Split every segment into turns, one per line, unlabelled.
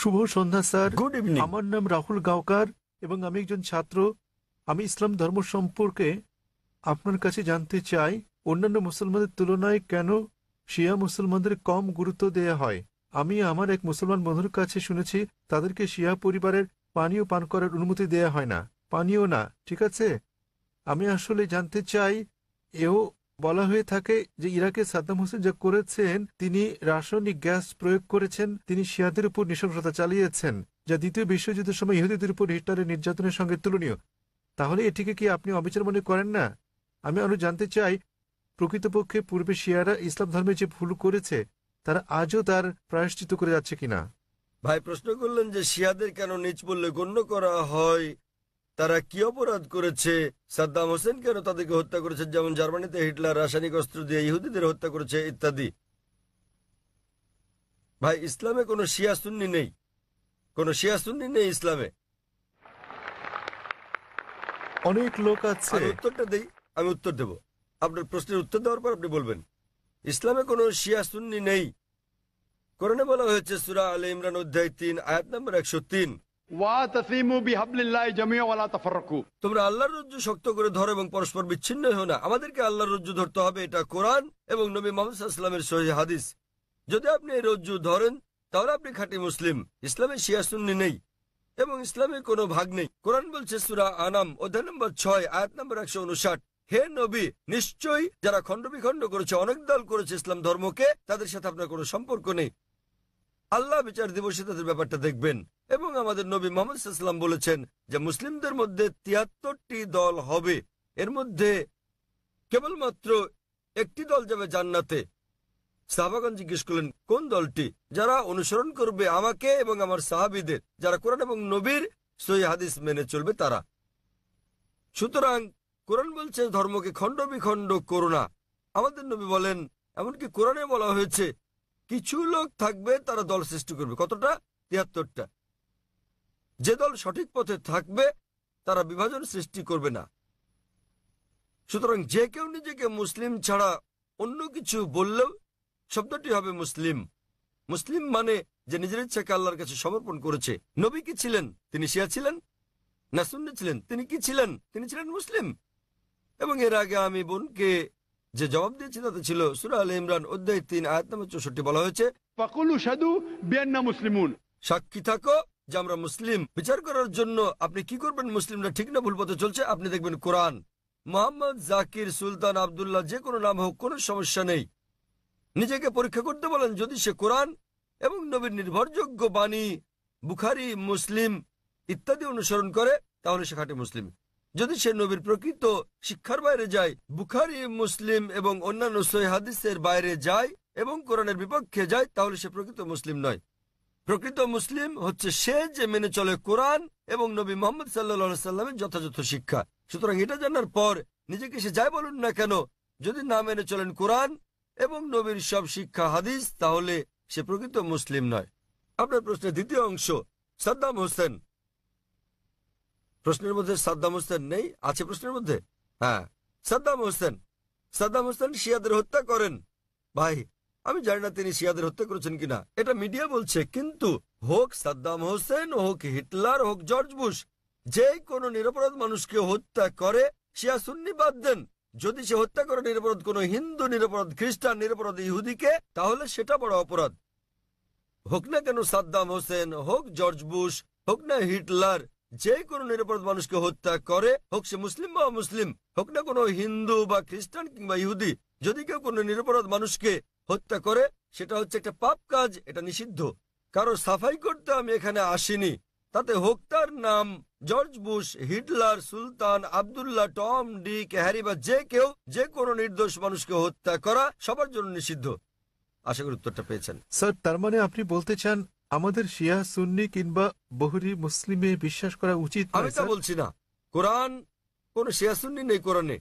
শুভ সন্ধ্যা sir.
Good evening.
আমার নাম রাহুল গাওকার এবং আমি একজন ছাত্র। আমি ইসলাম ধর্ম সম্পর্কে আপনার কাছে জানতে চাই, অন্যান্য মুসলমানদের তুলনায় কেন শিয়া মুসলমানদের কম গুরুত্ব দেয়া হয়। আমি আমার এক মুসলমান বন্ধুর কাছে শুনেছি তাদেরকে শিয়া পরিবারের পানীয় পান করার অনুমতি দেয়া হয় না। পানীয় না, ঠিক আছে। আমি আসলে জানতে চাই, এও বলা হয়ে থাকে যে ইরাকে সাদ্দাম হোসেন যা করেছেন, তিনি রাসায়নিক গ্যাস প্রয়োগ করেছেন, তিনি শিয়াদের উপর নৃশংসতা চালিয়েছেন, যা দ্বিতীয় বিশ্বযুদ্ধের সময় ইহুদিদের উপর হিটলারের নির্যাতনের সঙ্গে তুলনীয়। তাহলে এটিকে কি আপনি অবিচার মনে করেন না? আমি আরো জানতে চাই, প্রকৃতপক্ষে পূর্বে শিয়ারা ইসলাম ধর্মে যে ভুল করেছে তারা আজও তার প্রায়শ্চিত্ত করে যাচ্ছে কিনা।
ভাই প্রশ্ন করলেন যে শিয়াদের কেন নিচ বললে গণ্য করা হয়, তারা কি অপরাধ করেছে, সাদ্দাম হোসেন কেন তাদেরকে হত্যা করেছে, যেমন জার্মানিতে হিটলার রাসায়নিক অস্ত্র দিয়ে ইহুদিদের হত্যা করেছে ইত্যাদি। ভাই ইসলামে কোনো শিয়া সুন্নি নেই, কোনো শিয়া সুন্নি নেই ইসলামে।
অনেক লোক আছে।
আমি উত্তরটা দেই, আমি উত্তর দেব। আপনার প্রশ্নের উত্তর দেওয়ার পর আপনি বলবেন। ইসলামে কোনো শিয়া সুন্নি নেই। কোরআনে বলা হয়েছে সূরা আলে ইমরান অধ্যায় 3 আয়াত নম্বর 103, তোমরা আল্লাহর রজ্জু শক্ত করে ধরো এবং পরস্পর বিচ্ছিন্ন হও না। আমাদেরকে আল্লাহর রজ্জু ধরতে হবে, এটা কোরআন এবং নবী মুহাম্মদ সাল্লাল্লাহু আলাইহি ওয়াসাল্লামের সহিহ হাদিস। যদি আপনি এই রজ্জু ধরেন তাহলে আপনি খাঁটি মুসলিম। ইসলামে শিয়া সুন্নি নেই এবং ইসলামে কোনো ভাগ নেই। কোরআন বলছে সূরা আনাম অধ্যায় নম্বর 6 আয়াত নম্বর 159, হে নবী, নিশ্চয়ই যারা খণ্ড বিখণ্ড করেছে, অনেক দল করেছে ইসলাম ধর্মকে, তাদের সাথে আপনার কোনো সম্পর্ক নেই। আল্লাহ বিচার দিবসে তাদের ব্যাপারটা দেখবেন। এবং আমাদের নবী মুহাম্মদ সাল্লাল্লাহু আলাইহি ওয়াসাল্লাম বলেছেন যে মুসলিমদের মধ্যে 73টি দল হবে, এর মধ্যে কেবলমাত্র একটি দল যাবে জান্নাতে। সাহাবাগণ জিজ্ঞেস করলেন কোন দলটি? যারা অনুসরণ করবে আমাকে এবং আমার সাহাবীদের, যারা কোরআন এবং নবীর সহিহ হাদিস মেনে চলবে তারা। সুতরাং কোরআন বলছে ধর্মকে খণ্ড বিখণ্ড করো না। আমাদের নবী বলেন, এমনকি কোরআনে বলা হয়েছে কিছু লোক থাকবে তারা দল সৃষ্টি করবে। কতটা? 73টা। যে দল সঠিক পথে থাকবে তারা বিভাজন সৃষ্টি করবে না। সুতরাং যে কেউ নিজেকে মুসলিম ছাড়া অন্য কিছু বললেও শব্দটি হবে মুসলিম। মুসলিম মানে যে নিজের ইচ্ছাকে আল্লাহর কাছে সমর্পণ করেছে। নবী কি ছিলেন? তিনি শিয়া ছিলেন না সুন্নি ছিলেন? তিনি কি ছিলেন? তিনি ছিলেন মুসলিম। এবং এর আগে আমি বোনকে যে জবাব দিয়েছি তাতে ছিল সূরা আলে ইমরান অধ্যায় 3 আয়াত নম্বর 64 বলা হয়েছে,
ফাকুলু শাদু বিআন্না মুসলিমুন,
সাক্ষী থাকো যে আমরা মুসলিম। বিচার করার জন্য আপনি কি করবেন মুসলিমরা ঠিক না ভুল পথে চলছে? আপনি দেখবেন কোরআন। মোহাম্মদ, জাকির, সুলতান, আব্দুল্লাহ, যে কোনো নাম হোক, কোনো সমস্যা নেই। নিজেকে পরীক্ষা করতে বলেন। যদি সে কোরআন এবং নবীর নির্ভরযোগ্য বাণী, বুখারী, মুসলিম ইত্যাদি অনুসরণ করে তাহলে সে খাঁটি মুসলিম। যদি সে নবীর প্রকৃত শিক্ষার বাইরে যায়, বুখারী, মুসলিম এবং অন্যান্য সহিহ হাদিসের বাইরে যায় এবং কোরআনের বিপক্ষে যায়, তাহলে সে প্রকৃত মুসলিম নয়। প্রকৃত মুসলিম হচ্ছে সে যে মেনে চলে কোরআন এবং নবী মুহাম্মদ সাল্লাল্লাহু আলাইহি সাল্লামের যথাযথ শিক্ষা। সুতরাং এটা জানার পর নিজেকে সে যাই বলুন না কেন, যদি না মেনে চলেন কোরআন এবং নবীর সব শিক্ষা হাদিস, তাহলে সে প্রকৃত মুসলিম নয়। আপনার প্রশ্নের দ্বিতীয় অংশ, সাদ্দাম হোসেন। প্রশ্নের মধ্যে সাদ্দাম হোসেন নেই? আছে প্রশ্নের মধ্যে? হ্যাঁ, সাদ্দাম হোসেন। সাদ্দাম হোসেন শিয়াদের হত্যা করেন। ভাই আমি জানি না তিনি শিয়াদের হত্যা করেছেন কিনা, এটা মিডিয়া বলছে। কিন্তু হোক সাদ্দাম হোসেন, হোক হিটলার, হোক জর্জ বুশ, যে কোনো নিরপরাধ মানুষকে হত্যা করে, শিয়া সুন্নি বাদ দেন, যদি সে হত্যা করে নিরপরাধ কোনো হিন্দু, নিরপরাধ খ্রিস্টান, নিরপরাধ ইহুদিকে, তাহলে সেটা বড় অপরাধ। হোক না কেন সাদ্দাম হোসেন, হোক জর্জ বুশ, হোক না হিটলার, যে কোনো নিরপরাধ মানুষকে হত্যা করে, হোক সে মুসলিম বা অমুসলিম, হোক না কোনো হিন্দু বা খ্রিস্টান কিংবা ইহুদি, যদি কেউ কোনো নিরপরাধ মানুষকে হত্যা করে, সেটা হচ্ছে একটা পাপ কাজ, এটা নিষিদ্ধ। কারো সাফাই করতে আমি এখানে আসিনি। তাতে হোক তার নাম জর্জ বুশ, হিটলার, সুলতান, আব্দুল্লাহ, টম, ডিক, হ্যারি বা যে কেউ, যে কোনো নির্দোষ মানুষকে হত্যা করা সবার জন্য নিষিদ্ধ। আশা করি উত্তরটা পেয়েছেন।
স্যার, তার মানে আপনি বলতে চান আমাদের শিয়া সুন্নি কিংবা বহুরি মুসলিমে বিশ্বাস করা উচিত নয়?
আমি তা বলছি না। কোরআন কোন শিয়া সুন্নি নেই কোরআনে।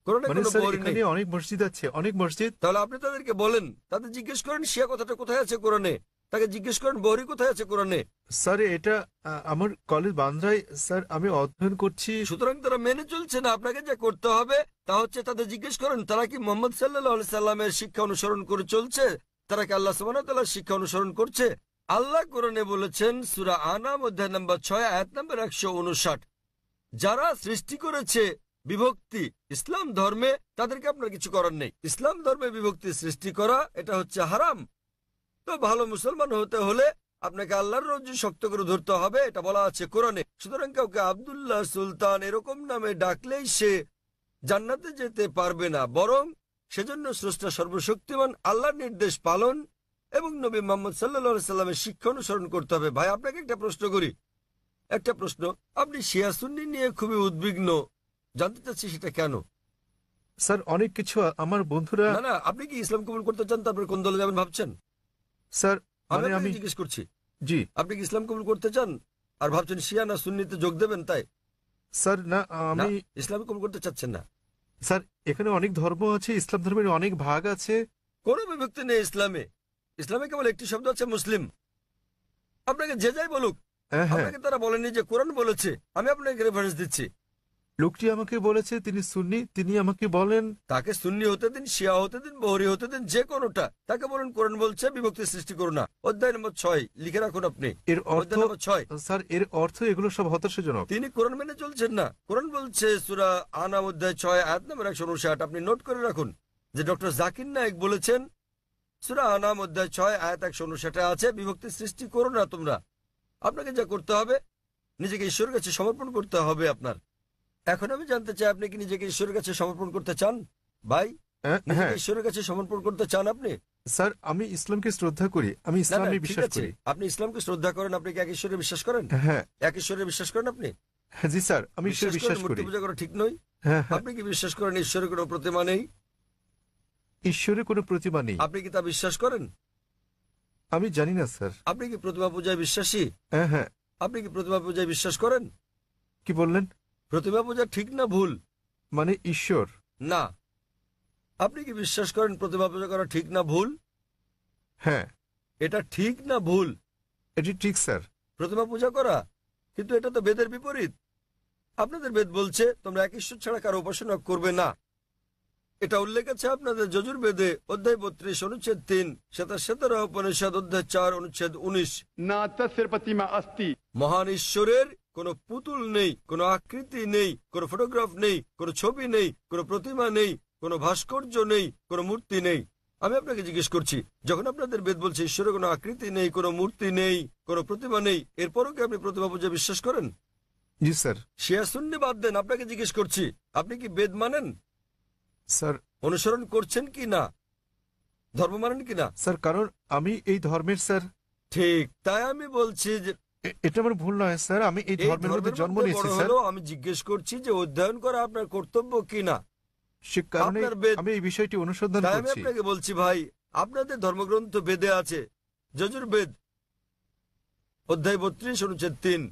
কোরআনে
মানে
কোনো
স্যার,
বহুরি নেই।
এখানে অনেক মসজিদ আছে, অনেক মসজিদ।
তাহলে আপনি তাদেরকে বলেন, তাদের জিজ্ঞেস করেন শিয়া কথাটা কোথায় আছে কোরআনে, তাকে জিজ্ঞেস করেন বহুরি কোথায় আছে কোরআনে।
স্যার, এটা আমার কলেজ বান্দ্রায় স্যার আমি অধ্যয়ন করছি।
সুতরাং তারা মেনে চলছে না। আপনাকে যা করতে হবে তা হচ্ছে তাদের জিজ্ঞেস করেন তারা কি মুহাম্মদ সাল্লাল্লাহু আলাইহি সাল্লামের শিক্ষা অনুসরণ করে চলছে, তারা কি আল্লাহ সুবহানাহু ওয়া তাআলার শিক্ষা অনুসরণ করছে। আল্লাহ কোরআনে বলেছেন সূরা আনাম অধ্যায় নম্বর 6 আয়াত নম্বর 159, যারা সৃষ্টি করেছে বিভক্তি ইসলাম ধর্মে, তাদেরকে আপনার কিছু করার নেই। ইসলাম ধর্মে বিভক্তি সৃষ্টি করা এটা হচ্ছে হারাম। তো ভালো মুসলমান হতে হলে আপনাকে আল্লাহর রজ্জু শক্ত করে ধরতে হবে, এটা বলা আছে কোরআনে। সুতরাং কাউকে আব্দুল্লাহ, সুলতান এরকম নামে ডাকলেই সে জান্নাতে যেতে পারবে না, বরং সেজন্য স্রষ্টা সর্বশক্তিমান আল্লাহর নির্দেশ পালন এবং নবী মুহাম্মদ সাল্লাল্লাহু আলাইহি সাল্লামের শিক্ষা অনুসরণ করতে হবে। ভাই, আপনাকে একটা প্রশ্ন করি, একটা প্রশ্ন। আপনি শিয়া সুন্নি নিয়ে খুবই উদ্বিগ্ন, জানতে চাচ্ছি সেটা কেন?
স্যার অনেক কিছু আমার বন্ধুরা।
না না, আপনি কি ইসলাম কবুল করতে চান? তারপরে কোন দলে যাবেন ভাবছেন?
স্যার
আমি
মানে
আপনাকে
আমি
জিজ্ঞেস করছি,
জি
আপনি কি ইসলাম কবুল করতে চান আর ভাবছেন শিয়া না সুন্নিতে যোগ দেবেন? তাই
স্যার না
না,
আমি
ইসলাম কবুল করতে চাচ্ছেন না।
স্যার এখানে অনেক ধর্ম আছে, ইসলাম ধর্মের অনেক ভাগ আছে।
কোনো বিভক্তি নেই ইসলামে। ইসলামে কেবল একটি শব্দ আছে, মুসলিম। আপনাকে যে যাই বলুক,
হ্যাঁ হ্যাঁ,
আপনাকে তারা বলেনি যে কোরআন বলেছে। আমি আপনাকে রেফারেন্স দিচ্ছি।
লোকটি আমাকে বলেছে তিনি সুন্নি, তিনি আমাকে বলেন
তাকে সুন্নি হতে দিন, শিয়া হতে দিন, বহরি হতে দিন, যে কোনোটা। তাকে বলুন কোরআন বলছে বিভক্তি সৃষ্টি করো না। অধ্যায় নম্বর 6 লিখে রাখুন আপনি,
এর অর্থ।
অধ্যায় নম্বর 6।
স্যার এর অর্থ এগুলো সব হতাশাজনক।
তিনি কোরআন মেনে চলছেন না। কোরআন বলছে সূরা আনাম অধ্যায় 6 আয়াত নম্বর 159, আপনি নোট করে রাখুন যে ডক্টর জাকির নায়েক বলেছেন সূরা আনাম অধ্যায় 6 আয়াত 159 আছে, বিভক্তি সৃষ্টি করো না তোমরা। আপনাকে যা করতে হবে, নিজেকে ঈশ্বরের কাছে সমর্পণ করতে হবে আপনার। এখন আমি জানতে চাই, আপনি কি নিজেকে ঈশ্বরের কাছে সমর্পণ করতে চান? ভাই,
হ্যাঁ
নিজেকে ঈশ্বরের কাছে সমর্পণ করতে চান আপনি?
স্যার আমি ইসলামকে শ্রদ্ধা করি, আমি
না না,
ইসলামে
ঠিক
বিশ্বাস
আছে,
করি।
আপনি ইসলামকে শ্রদ্ধা করেন, আপনি কি এক ঈশ্বরে বিশ্বাস করেন?
হ্যাঁ
এক ঈশ্বরে বিশ্বাস করেন আপনি?
হ্যাঁ, জি স্যার আমি ঈশ্বরে বিশ্বাস
করেন,
করি।
মূর্তি পূজা করা ঠিক নয়?
হ্যাঁ হ্যাঁ,
আপনি কি বিশ্বাস করেন ঈশ্বরের কোনো প্রতিমা নেই?
ঈশ্বরের কোনো প্রতিমা নেই।
আপনি কি তা বিশ্বাস করেন?
আমি জানি না স্যার।
আপনি কি প্রতিমা পূজায় বিশ্বাসী?
হ্যাঁ হ্যাঁ,
আপনি কি প্রতিমা পূজায় বিশ্বাস করেন?
কি বললেন?
প্রতিমা পূজা ঠিক না ভুল?
মানে ঈশ্বর?
না। আপনি কি বিশ্বাস করেন প্রতিমা পূজা করা ঠিক না ভুল?
হ্যাঁ
এটা ঠিক না ভুল?
এটি ঠিক স্যার।
প্রতিমা পূজা করা, কিন্তু এটা তো বেদের বিপরীত। আপনাদের বেদ বলছে তোমরা এক ঈশ্বর ছাড়া কারো উপাসনা করবে না। এটা উল্লেখ আছে আপনাদের যজুর্বেদে অধ্যায় 32 অনুচ্ছেদ 3, শ্বেতার উপনিষদ অধ্যায় 4 অনুচ্ছেদ 19।
न तस्य प्रतिमा अस्ति
মহান ঈশ্বরের কোনো পুতুল নেই, কোনো আকৃতি নেই, কোনো ফটোগ্রাফ নেই, কোনো ছবি নেই, কোনো প্রতিমা নেই, কোনো ভাস্কর্য নেই, কোনো মূর্তি নেই। আমি আপনাকে জিজ্ঞেস করছি, যখন আপনাদের বেদ বলছে ঈশ্বরের কোনো আকৃতি নেই, কোনো মূর্তি নেই, কোনো প্রতিমা নেই, এরপরও কি আপনি প্রতিমা পূজা বিশ্বাস করেন?
জি স্যার।
শিয়া সুন্নি বাদ দেন, আপনাকে জিজ্ঞেস করছি, আপনি কি বেদ মানেন?
স্যার
অনুসরণ করছেন কি না? ধর্ম মানেন কি না?
স্যার কারণ আমি এই ধর্মের স্যার।
ঠিক, তাই আমি বলছি যে
এটা আমার ভুল নয় স্যার, আমি এই
এই
ধর্মের মধ্যে জন্ম
মধ্যে
নিয়েছি
বড়
স্যার।
হলেও আমি জিজ্ঞেস করছি যে অধ্যয়ন করা আপনার কর্তব্য কিনা।
সে কারণে
আপনার বেদ,
আমি এই বিষয়টি অনুসন্ধান
তাই আমি
করছি।
আপনাকে বলছি ভাই, আপনাদের ধর্মগ্রন্থ বেদে আছে, যজুর্বেদ অধ্যায় 32 অনুচ্ছেদ 3,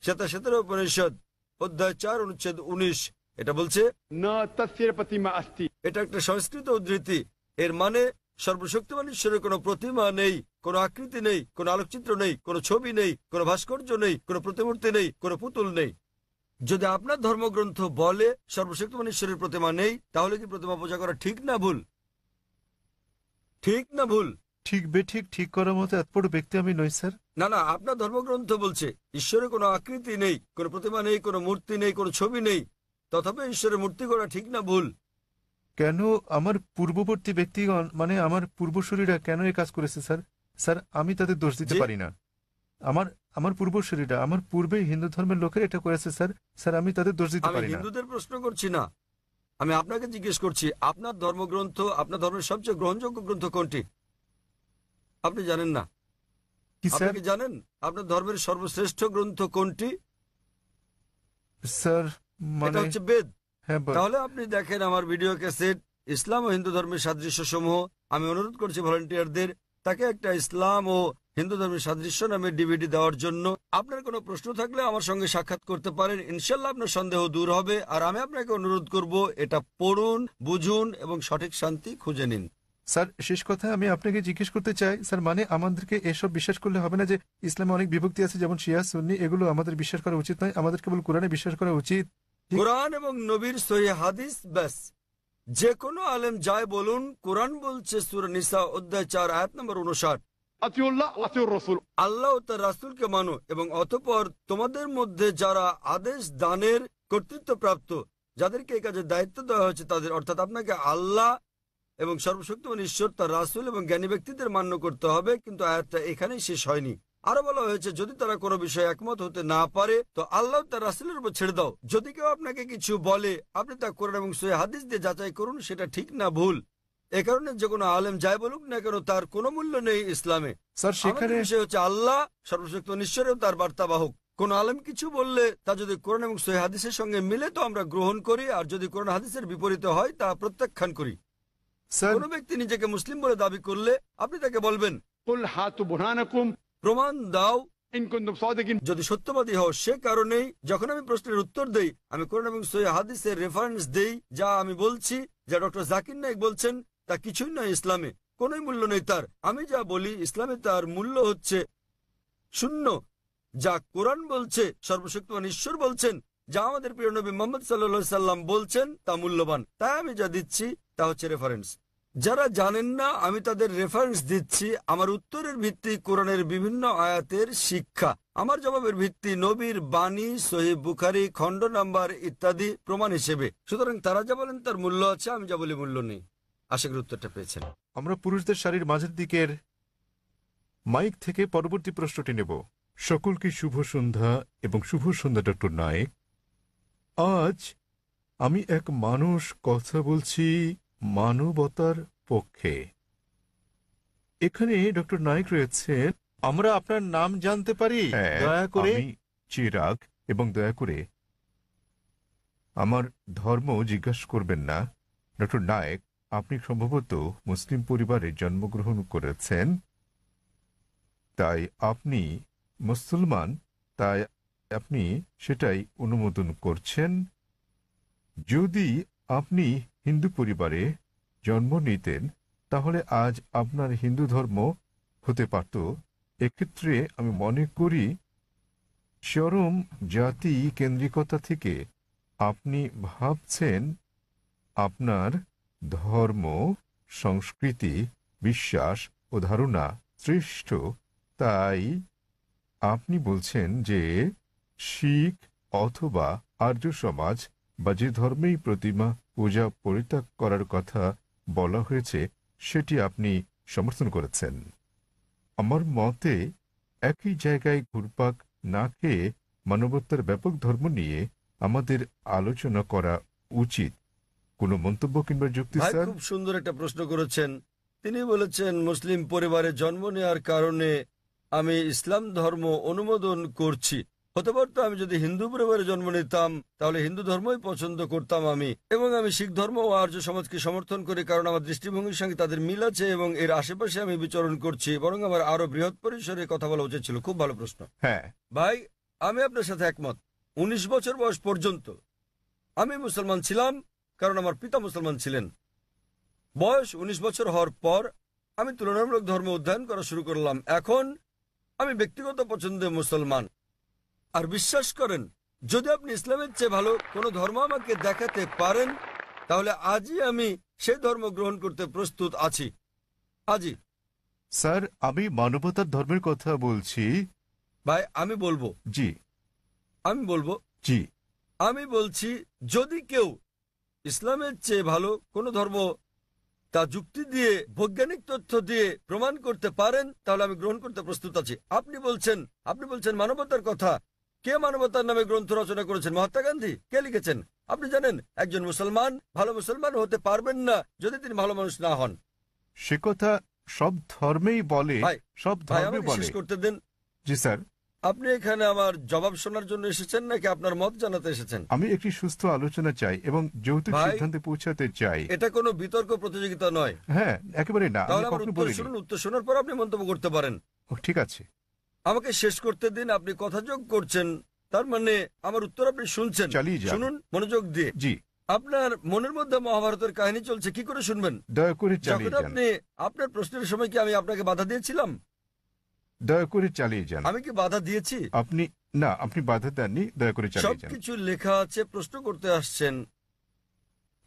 শ্বেতার উপনিষদ অধ্যায় 4 অনুচ্ছেদ 19। এটা বলছে,
न तस्य प्रतिमा अस्ति।
এটা একটা সংস্কৃত উদ্ধৃতি। এর মানে সর্বশক্তিমান ঈশ্বরের কোনো প্রতিমা নেই, কোনো আকৃতি নেই, কোনো আলোকচিত্র নেই, কোনো ছবি নেই, কোনো ভাস্কর্য নেই, কোনো প্রতিমূর্তি নেই, কোনো পুতুল নেই। যদি আপনার ধর্মগ্রন্থ বলে সর্বশক্তিমান ঈশ্বরের প্রতিমা নেই, তাহলে কি প্রতিমা পূজা করা ঠিক না ভুল? ঠিক না ভুল?
ঠিক বেঠিক ঠিক করার মতো এত বড় ব্যক্তি আমি নই স্যার।
না না, আপনার ধর্মগ্রন্থ বলছে ঈশ্বরের কোনো আকৃতি নেই, কোনো প্রতিমা নেই, কোনো মূর্তি নেই, কোনো ছবি নেই, তথাপি ঈশ্বরের মূর্তি করা ঠিক না ভুল?
কেন আমার পূর্ববর্তী ব্যক্তিগণ মানে আমার পূর্বসূরীরা কেন এই কাজ করেছে স্যার? স্যার আমি তাদের দোষ দিতে
জি?
পারি না। আমার আমার পূর্বসূরীরা, আমার পূর্বে হিন্দু ধর্মের লোকের এটা করেছে স্যার। স্যার আমি তাদের দোষ দিতে
আমি
পারি না।
হিন্দুদের প্রশ্ন করছি না, আমি আপনাকে জিজ্ঞেস করছি আপনার ধর্মগ্রন্থ, আপনার ধর্মের সবচেয়ে গ্রহণযোগ্য গ্রন্থ কোনটি? আপনি জানেন না?
কি
আপনি
স্যার?
কি জানেন আপনার ধর্মের সর্বশ্রেষ্ঠ গ্রন্থ কোনটি?
স্যার
এটা
মানে
হচ্ছে বেদ।
হ্যাঁ
তাহলে আপনি দেখেন আমার ভিডিও ক্যাসেট ইসলাম ও হিন্দু ধর্মের সাদৃশ্য সমূহ। আমি অনুরোধ করছি ভলান্টিয়ারদের তাকে একটা ইসলাম ও হিন্দু ধর্মের সাদৃশ্য নামে ডিভিডি দেওয়ার জন্য। আপনার কোনো প্রশ্ন থাকলে আমার সঙ্গে সাক্ষাৎ করতে পারেন, ইনশাল্লাহ আপনার সন্দেহ দূর হবে। আর আমি আপনাকে অনুরোধ করব এটা পড়ুন, বুঝুন এবং সঠিক শান্তি খুঁজে নিন।
স্যার শেষ কথা আমি আপনাকে জিজ্ঞেস করতে চাই স্যার, মানে আমাদেরকে এসব বিশ্বাস করলে হবে না যে ইসলামে অনেক বিভক্তি আছে যেমন শিয়া সুন্নি, এগুলো আমাদের বিশ্বাস করা উচিত নয়, আমাদের কেবল কোরআনে বিশ্বাস করা উচিত। ঠিক।
কোরআন এবং নবীর সহিহ হাদিস ব্যাস। যে কোনো আলেম যায় বলুন, কোরআন বলছে সূরা নিসা অধ্যায় 4 আয়াত নম্বর 59,
अतिउल्लाह अतिउर रसूल।
আল্লাহ ও তার রাসূলকে মানো এবং অতঃপর তোমাদের মধ্যে যারা আদেশ দানের কর্তৃত্বপ্রাপ্ত, যাদেরকে এই কাজের দায়িত্ব দেওয়া হয়েছে তাদের, অর্থাৎ আপনাকে আল্লাহ এবং সর্বশক্তিমান ঈশ্বর, তার রাসূল এবং জ্ঞানী ব্যক্তিদের মান্য করতে হবে। কিন্তু আয়াতটা এখানেই শেষ হয়নি। আরো বলা হয়েছে যদি তারা কোনো বিষয়ে একমত হতে না পারে তো আল্লাহ তার রাসূলের উপর ছেড়ে দাও। যদি কেউ আপনাকে কিছু বলে আপনি তা কোরআন এবং সহিহ হাদিস দিয়ে যাচাই করুন সেটা ঠিক না ভুল। এ কারণে যে কোনো আলেম যাই বলুক না কেন তার কোনো মূল্য নেই ইসলামে।
স্যার সেখানে
আমাদের বিষয় হচ্ছে আল্লাহ সর্বশক্তিমান ঈশ্বর এবং তার বার্তাবাহক। কোন আলেম কিছু বললে তা যদি কোরআন এবং সহিহ হাদিসের সঙ্গে মিলে তো আমরা গ্রহণ করি, আর যদি কোরআন হাদিসের বিপরীতে হয় তা প্রত্যাখ্যান করি।
স্যার
কোন ব্যক্তি নিজেকে মুসলিম বলে দাবি করলে আপনি তাকে বলবেন
कुल हाथु बुरहानकुम
প্রমাণ দাও
इन कुंतुम सादिकिन।
যদি সত্যবাদী হও। সে কারণেই যখন আমি প্রশ্নের উত্তর দেই আমি কোরআন এবং সহিহ হাদিসের রেফারেন্স দেই। যা আমি বলছি, যা ডক্টর জাকির নায়েক বলছেন তা কিছুই নয় ইসলামে, কোনোই মূল্য নেই তার। আমি যা বলি ইসলামে তার মূল্য হচ্ছে শূন্য। যা কোরআন বলছে, সর্বশক্তিমান ঈশ্বর বলছেন, যা আমাদের প্রিয় নবী মুহাম্মদ সাল্লাল্লাহু আলাইহি সাল্লাম বলছেন তা মূল্যবান। তাই আমি যা দিচ্ছি তা হচ্ছে রেফারেন্স। যারা জানেন না আমি তাদের রেফারেন্স দিচ্ছি। আমার উত্তরের ভিত্তি কোরআনের বিভিন্ন আয়াতের শিক্ষা, আমার জবাবের ভিত্তি নবীর বাণী, সহিহ বুখারী খণ্ড নাম্বার ইত্যাদি প্রমাণ হিসেবে। সুতরাং তারা যা বলেন তার মূল্য আছে, আমি যা বলি মূল্য নেই। আশা করি উত্তরটা পেয়েছেন।
আমরা পুরুষদের সারির মাঝের দিকের মাইক থেকে পরবর্তী প্রশ্নটি নেব। সকলকে শুভ সন্ধ্যা এবং শুভ সন্ধ্যা ডক্টর নায়েক। আজ আমি এক মানুষ কথা বলছি মানবতার পক্ষে। এখানে ডক্টর নায়েক রয়েছেন। আমরা আপনার নাম জানতে পারি দয়া করে? আমি চিরাগ, এবং দয়া করে আমার ধর্ম জিজ্ঞাসা করবেন না। ডক্টর নায়েক, আপনি সম্ভবত মুসলিম পরিবারে জন্মগ্রহণ করেছেন, তাই আপনি মুসলমান, তাই আপনি সেটাই অনুমোদন করছেন। যদি আপনি হিন্দু পরিবারে জন্ম নিতেন তাহলে আজ আপনার হিন্দু ধর্ম হতে পারত। এক্ষেত্রে আমি মনে করি চরম জাতি কেন্দ্রিকতা থেকে আপনি ভাবছেন আপনার ধর্ম, সংস্কৃতি, বিশ্বাস ও ধারণা শ্রেষ্ঠ। তাই আপনি বলছেন যে শিখ অথবা আর্য সমাজ বা যে ধর্মেই প্রতিমা পূজা পরিত্যাগ করার কথা বলা হয়েছে সেটি আপনি সমর্থন করেছেন। আমার মতে একই জায়গায় ঘুরপাক না খেয়ে মানবতার ব্যাপক ধর্ম নিয়ে আমাদের আলোচনা করা উচিত। কোনো মন্তব্য কিংবা যুক্তি?
ভাই
স্যার
খুব সুন্দর একটা প্রশ্ন করেছেন। তিনি বলেছেন মুসলিম পরিবারে জন্ম নেওয়ার কারণে আমি ইসলাম ধর্ম অনুমোদন করছি। হতে পারতো আমি যদি হিন্দু পরিবারে জন্ম নিতাম তাহলে হিন্দু ধর্মই পছন্দ করতাম আমি, এবং আমি শিখ ধর্ম ও আর্য সমাজকে সমর্থন করি কারণ আমার দৃষ্টিভঙ্গির সঙ্গে তাদের মিল আছে এবং এর আশেপাশে আমি বিচরণ করছি। বরং আমার আরো বৃহৎ পরিসরে কথা বলা উচিত ছিল। খুব ভালো প্রশ্ন।
হ্যাঁ
ভাই, আমি আপনার সাথে একমত। 19 বছর বয়স পর্যন্ত আমি মুসলমান ছিলাম কারণ আমার পিতা মুসলমান ছিলেন। বয়স 19 বছর হওয়ার পর আমি তুলনামূলক ধর্ম অধ্যয়ন করা শুরু করলাম। এখন আমি ব্যক্তিগত পছন্দে মুসলমান। আর বিশ্বাস করেন, যদি আপনি ইসলামের চেয়ে ভালো কোনো ধর্ম আমাকে দেখাতে পারেন তাহলে আজই আমি সেই ধর্ম গ্রহণ করতে প্রস্তুত আছি। আজই।
স্যার, আমি মানবতার ধর্মের কথা বলছি।
ভাই আমি বলবো
জি
জি আমি বলছি যদি কেউ ইসলামের চেয়ে ভালো কোনো ধর্ম তা যুক্তি দিয়ে, বৈজ্ঞানিক তথ্য দিয়ে প্রমাণ করতে পারেন তাহলে আমি গ্রহণ করতে প্রস্তুত আছি। আপনি বলছেন মানবতার কথা। কে মানবতার নামে গ্রন্থ রচনা করেছেন? মহাত্মা গান্ধী। কে লিখেছেন? আপনি জানেন একজন মুসলমান ভালো মুসলমান হতে পারবেন না যদি তিনি ভালো মানুষ না হন।
সে কথা সব ধর্মেই বলে, সব ধর্মে
আমাকে
বলে।
শেষ করতে দিন।
জি স্যার।
আপনি এখানে আমার জবাব শোনার জন্য এসেছেন নাকি আপনার মত জানাতে এসেছেন?
আমি একটি সুস্থ আলোচনা চাই এবং যৌতুক
ভাই,
সিদ্ধান্তে পৌঁছাতে চাই।
এটা কোনো বিতর্ক প্রতিযোগিতা নয়।
হ্যাঁ, একেবারে না। আমি
তাহলে আমার
কখনো
উত্তর
বলিনি।
শুনুন, উত্তর শোনার পর আপনি মন্তব্য করতে পারেন।
ঠিক আছে।
আমাকে শেষ করতে দিন। আপনি কথা যোগ করছেন, তার মানে আমার উত্তর আপনি শুনছেন।
চালিয়ে যান।
শুনুন মনোযোগ দিয়ে।
জি।
আপনার মনের মধ্যে মহাভারতের কাহিনী চলছে, কি করে শুনবেন?
দয়া করে
যখন
চালিয়ে যান।
আপনি আপনার প্রশ্নের সময় কি আমি আপনাকে বাধা দিয়েছিলাম?
দয়া করে চালিয়ে যান।
আমি কি বাধা দিয়েছি?
আপনি বাধা দেননি। দয়া করে চালিয়ে যান।
সবকিছু লেখা আছে, প্রশ্ন করতে আসছেন।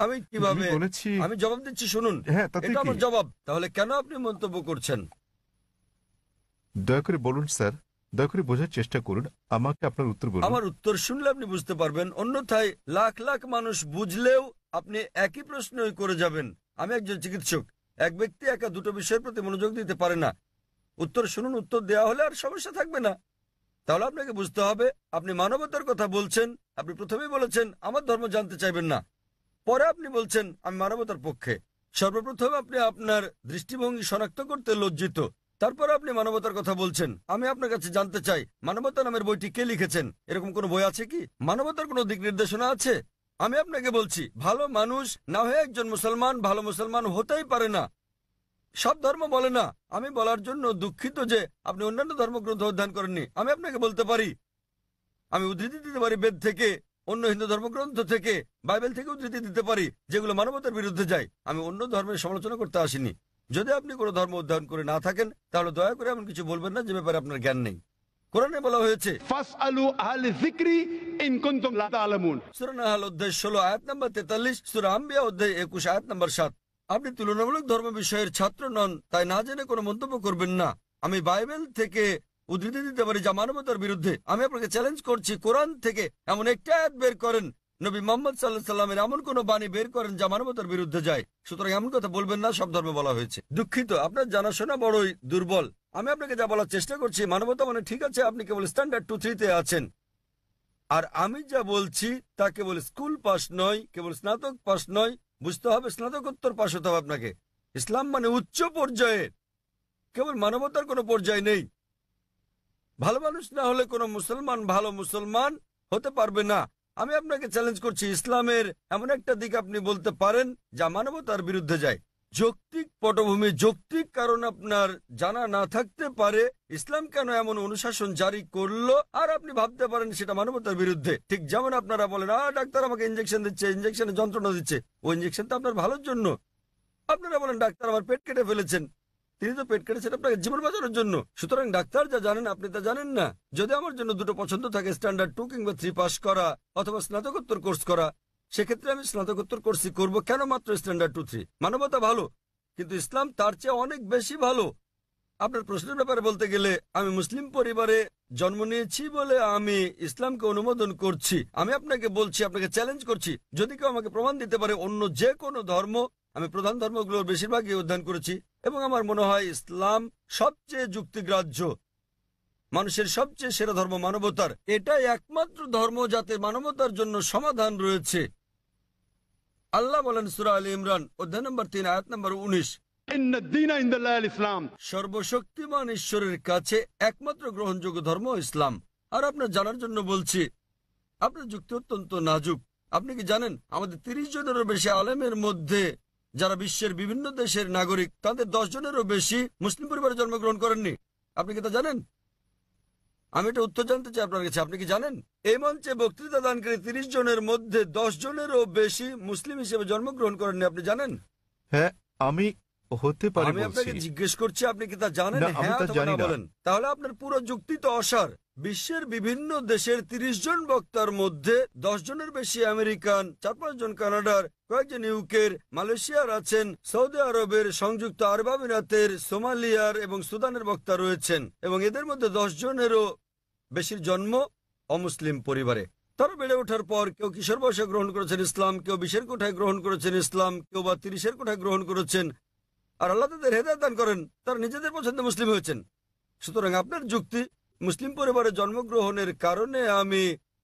আমি কিভাবে
বলেছি?
আমি জবাব দিচ্ছি, শুনুন।
হ্যাঁ, তাতে
এটা আমার
কি?
জবাব। তাহলে কেন আপনি মন্তব্য করছেন?
দয়া করে বলুন স্যার, দয়া করে বোঝার চেষ্টা করুন, আমাকে আপনার উত্তর বলুন।
আমার উত্তর শুনলে আপনি বুঝতে পারবেন, অন্যথায় লাখ লাখ মানুষ বুঝলেও আপনি একই প্রশ্নই করে যাবেন। আমি একজন চিকিৎসক, এক ব্যক্তি একা দুটো বিষয়ের প্রতি মনোযোগ দিতে পারে না। উত্তর শুনুন, উত্তর দেওয়া হলে আর সমস্যা থাকবে না। তাহলে আপনাকে বুঝতে হবে আপনি মানবতার কথা বলছেন। আপনি প্রথমেই বলেছেন আমার ধর্ম জানতে চাইবেন না, পরে আপনি বলছেন আমি মানবতার পক্ষে। সর্বপ্রথম আপনি আপনার দৃষ্টিভঙ্গি শনাক্ত করতে লজ্জিত, তারপর আপনি মানবতার কথা বলছেন। আমি আপনার কাছে জানতে চাই মানবতা নামের বইটি কে লিখেছেন? এরকম কোনো বই আছে কি? মানবতার কোনো দিক নির্দেশনা আছে? আমি আপনাকে বলছি ভালো মানুষ না হয়ে একজন মুসলমান ভালো মুসলমান হতেই পারে না। সব ধর্ম বলে না। আমি বলার জন্য দুঃখিত যে আপনি অন্যান্য ধর্মগ্রন্থ অধ্যয়ন করেননি। আমি আপনাকে বলতে পারি, আমি উদ্ধৃতি দিতে পারি বেদ থেকে, অন্য হিন্দু ধর্মগ্রন্থ থেকে, বাইবেল থেকে উদ্ধৃতি দিতে পারি যেগুলো মানবতার বিরুদ্ধে যায়। আমি অন্য ধর্মের সমালোচনা করতে আসিনি। যদি আপনি কোনো ধর্ম অধ্যয়ন করে না থাকেন তাহলে দয়া করে এমন কিছু বলবেন না যে ব্যাপারে আপনার জ্ঞান নেই। কোরআনে বলা হয়েছে
ফাসআলু আহলে যিকরি ইন কুনতুম লা তা'লামুন।
সূরা নাহল অধ্যায় 16 আয়াত নাম্বার 43, সূরা আম্বিয়া অধ্যায় 21 আয়াত নাম্বার 7। আপনি তুলনামূলক ধর্ম বিষয়ের ছাত্র নন, তাই না জেনে কোনো মন্তব্য করবেন না। আমি বাইবেল থেকে উদ্ধৃতি দিতে পারি যা মানবতার বিরুদ্ধে। আমি আপনাকে চ্যালেঞ্জ করছি কোরআন থেকে এমন একটা আয়াত বের করেন, নবী মুহাম্মদ সাল্লাল্লাহু আলাইহি সাল্লামের এমন কোন বাণী বের করেন যা মানবতার বিরুদ্ধে যায়। সুতরাং এমন কথা বলবেন না সব ধর্মে বলা হয়েছে। দুঃখিত, আপনার জানাশোনা বড়ই দুর্বল। আমি আপনাকে যা বলার চেষ্টা করছি, মানবতা মানে ঠিক আছে আপনি কেবল স্ট্যান্ডার্ড 2-3 তে আছেন, আর আমি যা বলছি তা কেবল স্কুল পাস নয়, কেবল স্নাতক পাস নয়, বুঝতে হবে স্নাতকোত্তর পাস হতে হবে আপনাকে। ইসলাম মানে উচ্চ পর্যায়ে, কেবল মানবতার কোনো পর্যায় নেই। ভালো মানুষ না হলে কোনো মুসলমান ভালো মুসলমান হতে পারবে না। আমি আপনাকে চ্যালেঞ্জ করছি ইসলামের এমন একটা দিক আপনি বলতে পারেন যা মানবতার বিরুদ্ধে যায়। যৌক্তিক পটভূমি, যৌক্তিক কারণ আপনার জানা না থাকতে পারে ইসলাম কেন এমন অনুশাসন জারি করলো, আর আপনি ভাবতে পারেন সেটা মানবতার বিরুদ্ধে। ঠিক যেমন আপনারা বলেন ডাক্তার আমাকে ইঞ্জেকশন দিচ্ছে, ইঞ্জেকশনে যন্ত্রণা দিচ্ছে, ওই ইঞ্জেকশন তো আপনার ভালোর জন্য। আপনারা বলেন ডাক্তার আমার পেট কেটে ফেলেছেন, তিনি তো পেট কেটেছেন আপনাকে জীবন বাঁচানোর জন্য। সুতরাং ডাক্তার যা জানেন আপনি তা জানেন না। যদি আমার জন্য দুটো পছন্দ থাকে, স্ট্যান্ডার্ড 2 কিংবা 3 পাস করা অথবা স্নাতকোত্তর কোর্স করা, সেক্ষেত্রে আমি স্নাতকোত্তর কোর্সই করব। কেন মাত্র স্ট্যান্ডার্ড 2-3? মানবতা ভালো, কিন্তু ইসলাম তার চেয়ে অনেক বেশি ভালো। আপনার প্রশ্নের ব্যাপারে বলতে গেলে আমি মুসলিম পরিবারে জন্ম নিয়েছি বলে আমি ইসলামকে অনুমোদন করছি। আমি আপনাকে বলছি, আপনাকে চ্যালেঞ্জ করছি, যদি কেউ আমাকে প্রমাণ দিতে পারে অন্য যে কোনো ধর্ম, আমি প্রধান ধর্মগুলোর বেশিরভাগই অধ্যয়ন করেছি এবং আমার মনে হয় ইসলাম সবচেয়ে যুক্তিগ্রাহ্য, মানুষের সবচেয়ে সেরা ধর্ম মানবতার। এটাই একমাত্র ধর্ম যাতে মানবতার জন্য সমাধান রয়েছে। আল্লাহ বলেন সূরা আলী ইমরান অধ্যায় নম্বর 3 আয়াত নম্বর 19,
ইন্নাদ দীনা ইনদাল্লাহিল ইসলাম।
সর্বশক্তিমান ঈশ্বরের কাছে একমাত্র গ্রহণযোগ্য ধর্ম ইসলাম। আর আপনার জানার জন্য বলছি, আপনার যুক্তি অত্যন্ত নাজুক। আপনি কি জানেন আমাদের 30 জনেরও বেশি আলেমের মধ্যে যারা বিশ্বের বিভিন্ন দেশের নাগরিক, তাদের 10 জনেরও বেশি মুসলিম পরিবারে জন্মগ্রহণ করেননি? আপনি কি তা জানেন? আমি এটা উত্তর জানতে চাই আপনার কাছে, আপনি কি জানেন এই মঞ্চে বক্তৃতা দানকারী 30 জনের মধ্যে 10 জনেরও বেশি মুসলিম হিসেবে জন্মগ্রহণ করেননি? আপনি জানেন?
হ্যাঁ, আমি হতে পারি
আমি আপনাকে
বলছি।
জিজ্ঞেস করছি আপনি কি তা জানেন?
না, আমি
হ্যাঁ
তা
অথবা
জানি
না
না।
বলেন। তাহলে আপনার পুরো যুক্তি তো অসার। বিশ্বের বিভিন্ন দেশের 30 জন বক্তার মধ্যে 10 জনের বেশি আমেরিকান, 4-5 জন কানাডার, কয়েকজন ইউকের, মালয়েশিয়ার আছেন, সৌদি আরবের, সংযুক্ত আরব আমিরাতের, সোমালিয়ার এবং সুদানের বক্তা রয়েছেন, এবং এদের মধ্যে 10 জনেরও বেশির জন্ম অমুসলিম পরিবারে। তারা বেড়ে ওঠার পর কেউ কিশোর বয়সে গ্রহণ করেছেন ইসলাম, কেউ 20-এর কোঠায় গ্রহণ করেছেন ইসলাম, কেউ বা 30-এর কোঠায় গ্রহণ করেছেন। আর আল্লাহ তাদের হেদায়েত দান করেন, তারা নিজেদের পছন্দে মুসলিম হয়েছেন। সুতরাং আপনার যুক্তি মুসলিম পরিবারে জন্মগ্রহণের কারণে আমি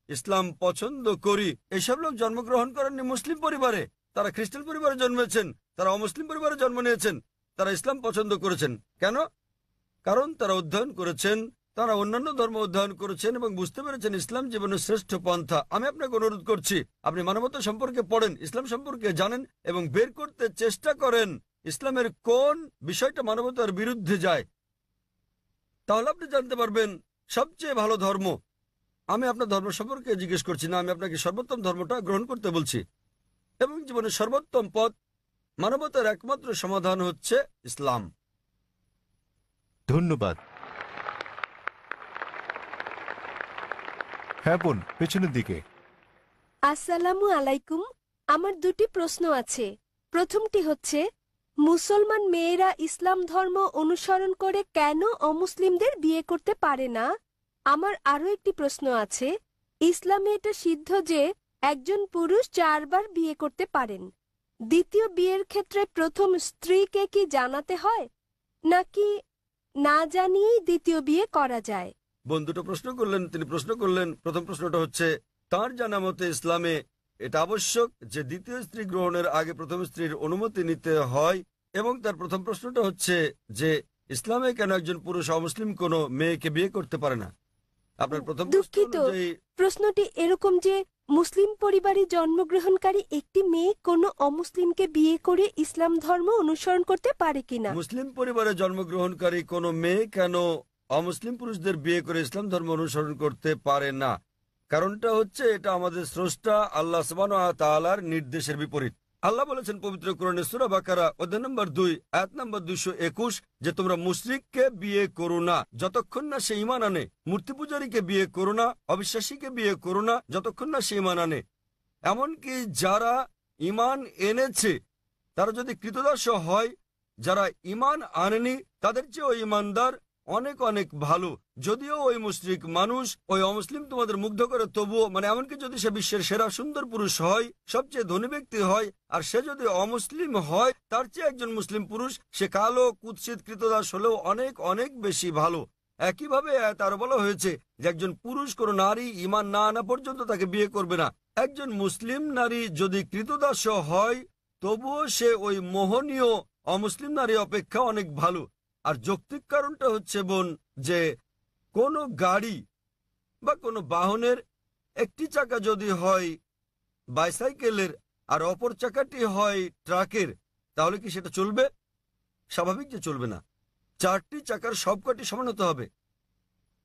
ইসলাম পছন্দ করি, এসব লোক জন্মগ্রহণ করেননি মুসলিম পরিবারে, তারা খ্রিস্টান পরিবারে জন্মেছেন, তারা অমুসলিম পরিবারে জন্ম নিয়েছেন, তারা ইসলাম পছন্দ করেছেন। কেন? কারণ তারা অধ্যয়ন করেছেন, তারা অন্যান্য ধর্ম অধ্যয়ন করেছেন এবং বুঝতে পেরেছেন ইসলাম জীবনের শ্রেষ্ঠ পন্থা। আমি আপনাকে অনুরোধ করছি আপনি মানবতা সম্পর্কে পড়েন, ইসলাম সম্পর্কে জানেন এবং বের করতে চেষ্টা করেন ইসলামের কোন বিষয়টা মানবতার বিরুদ্ধে যায়। তাহলে আপনি জানতে পারবেন সবচেয়ে ভালো ধর্ম। আমি আপনার ধর্ম সম্পর্কে জিজ্ঞেস করছি না, আমি আপনাকে সর্বোত্তম ধর্মটা গ্রহণ করতে বলছি। এবং জীবনের সর্বোত্তম পথ, মানবতার একমাত্র সমাধান হচ্ছে ইসলাম।
ধন্যবাদ। হ্যাঁ বোন, পেছনের দিকে।
আসসালামু আলাইকুম। আমার দুটি প্রশ্ন আছে। প্রথমটি হচ্ছে, মুসলমান মেয়েরা ইসলাম ধর্ম অনুসরণ করে কেন অমুসলিমদের বিয়ে করতে পারে না? আমার আরো একটি প্রশ্ন আছে। ইসলামে এটা সিদ্ধ যে একজন পুরুষ 4 বার বিয়ে করতে পারেন। দ্বিতীয় বিয়ের ক্ষেত্রে প্রথম স্ত্রীকে কি জানাতে হয়, নাকি না জানিয়েই দ্বিতীয় বিয়ে করা যায়?
বোন দুটো প্রশ্ন করলেন। তিনি প্রশ্ন করলেন, প্রথম প্রশ্নটা হচ্ছে তার জানা মতে ইসলামে এটা আবশ্যক যে দ্বিতীয় স্ত্রী গ্রহণের আগে প্রথম স্ত্রীর অনুমতি নিতে হয়, এবং তার প্রথম প্রশ্নটা হচ্ছে যে ইসলামে কেন একজন পুরুষ অমুসলিম কোনো মেয়েকে বিয়ে করতে পারে না। আপনার প্রথম প্রশ্ন
দুঃখিত,
অনুযায়ী
প্রশ্নটি এরকম যে মুসলিম পরিবারে জন্মগ্রহণকারী একটি মেয়ে কোনো অমুসলিমকে বিয়ে করে ইসলাম ধর্ম অনুসরণ করতে পারে কিনা।
মুসলিম পরিবারে জন্মগ্রহণকারী কোনো মেয়ে কেন অমুসলিম পুরুষদের বিয়ে করে ইসলাম ধর্ম অনুসরণ করতে পারে না? কারণটা হচ্ছে এটা আমাদের স্রষ্টা আল্লাহ সুবহানাহু ওয়া তাআলার নির্দেশের বিপরীত। আল্লাহ বলেছেন পবিত্র কোরআনে সূরা বাকারা অধ্যায় নম্বর 2 আয়াত নম্বর 221 যে তোমরা মুশরিককে বিয়ে করো না যতক্ষণ না সে ঈমান আনে, মূর্তি পূজারীকে বিয়ে করো না, অবিশ্বাসীকে বিয়ে করো না যতক্ষণ না সে ঈমান আনে। এমনকি যারা ঈমান এনেছে তারা যদি কৃতদাস হয়, যারা ঈমান আনেনি তাদের চেয়ে ওই ঈমানদার অনেক অনেক ভালো। যদিও ওই মুশরিক মানুষ, ওই অমুসলিম তোমাদের মুগ্ধ করে, তবুও এমনকি যদি সে বিশ্বের সেরা সুন্দর পুরুষ হয়, সবচেয়ে ধনী ব্যক্তি হয়, আর সে যদি অমুসলিম হয় তার চেয়ে একজন মুসলিম পুরুষ, সে কালো কুৎসিত কৃতদাস হলেও অনেক অনেক বেশি ভালো। একইভাবে তার বলা হয়েছে যে একজন পুরুষ কোনো নারী ঈমান না আনা পর্যন্ত তাকে বিয়ে করবে না। একজন মুসলিম নারী যদি কৃতদাস হয় তবুও সে ওই মোহনীয় অমুসলিম নারী অপেক্ষা অনেক ভালো। আর যৌক্তিক কারণটা হচ্ছে বোন যে কোনো গাড়ি বা কোনো বাহনের একটি চাকা যদি হয় বাইসাইকেলের আর অপর চাকাটি হয় ট্রাকের, তাহলে কি সেটা চলবে? স্বাভাবিক যে চলবে না। 4টি চাকার সবকটি সমান হতে হবে।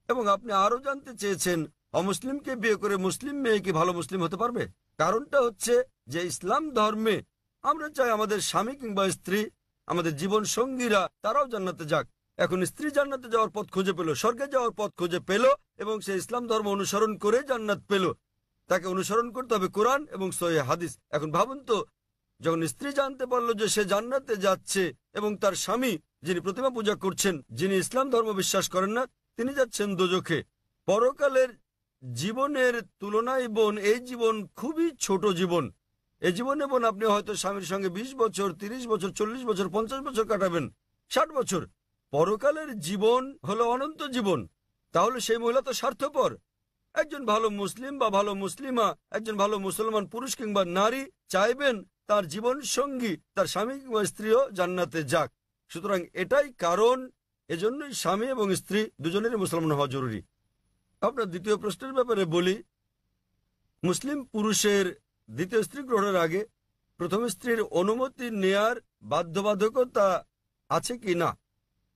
এবং আপনি আরো জানতে চেয়েছেন অমুসলিমকে বিয়ে করে মুসলিম মেয়ে কি ভালো মুসলিম হতে পারবে? কারণটা হচ্ছে যে ইসলাম ধর্মে আমরা চাই আমাদের স্বামী কিংবা স্ত্রী, আমাদের জীবন সঙ্গীরা তারাও জান্নাতে যাক। এখন স্ত্রী জান্নাতে যাওয়ার পথ খুঁজে পেল, স্বর্গে যাওয়ার পথ খুঁজে পেল, এবং সে ইসলাম ধর্ম অনুসরণ করে জান্নাত পেল। তাকে অনুসরণ করতে হবে কোরআন এবং সহিহ হাদিস। এখন ভাবুন তো, যখন স্ত্রী জানতে পারলো যে সে জান্নাতে যাচ্ছে এবং তার স্বামী যিনি প্রতিমা পূজা করছেন, যিনি ইসলাম ধর্ম বিশ্বাস করেন না, তিনি যাচ্ছেন দোজখে। পরকালের জীবনের তুলনায় বোন এই জীবন খুবই ছোট জীবন। এই জীবনে বোন আপনি হয়তো স্বামীর সঙ্গে 20 বছর, 30 বছর, 40 বছর, 50 বছর কাটাবেন, 60 বছর। পরকালের জীবন হলো অনন্ত জীবন। তাহলে সেই মহিলা তো স্বার্থপর। একজন ভালো মুসলিম বা ভালো মুসলিমা, একজন ভালো মুসলমান পুরুষ কিংবা নারী চাইবেন তার জীবন সঙ্গী, তার স্বামী কিংবা স্ত্রীও জান্নাতে যাক। সুতরাং এটাই কারণ, এজন্যই স্বামী এবং স্ত্রী দুজনেরই মুসলমান হওয়া জরুরি। আপনার দ্বিতীয় প্রশ্নের ব্যাপারে বলি, মুসলিম পুরুষের দ্বিতীয় স্ত্রী গ্রহণের আগে প্রথম স্ত্রীর অনুমতি নেয়ার বাধ্যবাধকতা আছে কি না?